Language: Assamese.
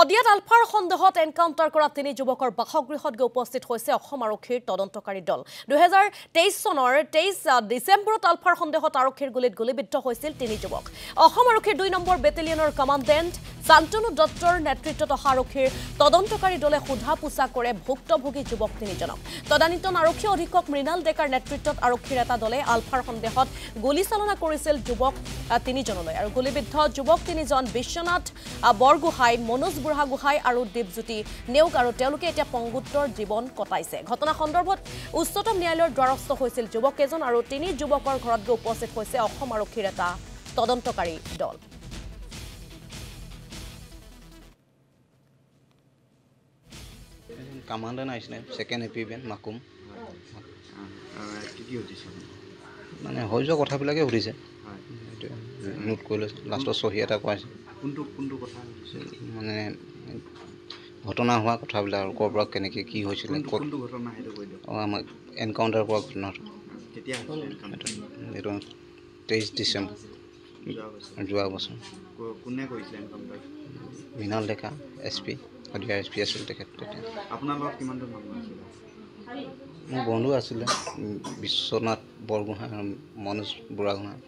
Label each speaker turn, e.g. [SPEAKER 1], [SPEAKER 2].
[SPEAKER 1] শদিয়াত আলফাৰ সন্দেহত এনকাউণ্টাৰ কৰা তিনি যুৱকৰ বাসগৃহত গৈ উপস্থিত হৈছে অসম আৰক্ষীৰ তদন্তকাৰী দল 2023 চনৰ 23 ডিচেম্বৰত আলফাৰ সন্দেহত আৰক্ষীৰ গুলীত গুলীবিদ্ধ হৈছিল তিনি যুৱক অসম আৰক্ষীৰ 2 নম্বৰ বেটেলিয়নৰ কমাণ্ডেণ্ট শান্তনু দত্তৰ নেতৃত্বত অহা আৰক্ষীৰ তদন্তকাৰী দলে সোধা পোছা কৰে ভুক্তভোগী যুৱক তিনিজনক তদানীতন আৰক্ষী অধীক্ষক মৃণাল ডেকাৰ নেতৃত্বত আৰক্ষীৰ এটা দলে আলফাৰ সন্দেহত গুলীচালনা কৰিছিল যুৱক তিনিজনলৈ আৰু গুলীবিদ্ধ যুৱক তিনিজন বিশ্বনাথ বৰগোহাঁই মনোজ বুঢ়াগোহাঁই আৰু দীপজ্যোতি নেওগ আৰু তেওঁলোকে এতিয়া পংগুত্ৰৰ জীৱন কটাইছে ঘটনা সন্দৰ্ভত উচ্চতম ন্যায়ালয়ৰ দ্বাৰস্থ হৈছিল যুৱককেইজন আৰু তিনি যুৱকৰ ঘৰত গৈ উপস্থিত হৈছে অসম আৰক্ষীৰ এটা তদন্তকাৰী দল
[SPEAKER 2] Commander national second event makum
[SPEAKER 3] কি হইছে
[SPEAKER 2] মানে হৈ যোৱা কথাবিলাকে সুধিছে নোট কৰিলে লাষ্টৰ সহি এটা কোৱাইছে
[SPEAKER 3] কোনটো কথা হইছে
[SPEAKER 2] মানে ঘটনা হোৱা কথাবিলাক আৰু ক'ৰ পৰা কেনেকৈ কি হৈছিল
[SPEAKER 3] কোনটো ঘটনা হেতু কৈ দিয়ক
[SPEAKER 2] আমাক এনকাউণ্টাৰ কৰা ঘটনা
[SPEAKER 3] কেতিয়া হৈছিল
[SPEAKER 2] এইটো 23 ডিচেম্বৰ যোৱা বছৰ
[SPEAKER 3] কোনে কৰিছিল এনকাউণ্টাৰ
[SPEAKER 2] মৃণাল ডেকা এছপি শদিয়া এছপি আছিল তেখেত
[SPEAKER 3] আপোনাৰ লগত কিমানজন মানুহ আছিল
[SPEAKER 2] মোৰ বন্ধু আছিলে বিশ্বনাথ বৰগোহাঁই আৰু মনোজ বুঢ়াগোহাঁই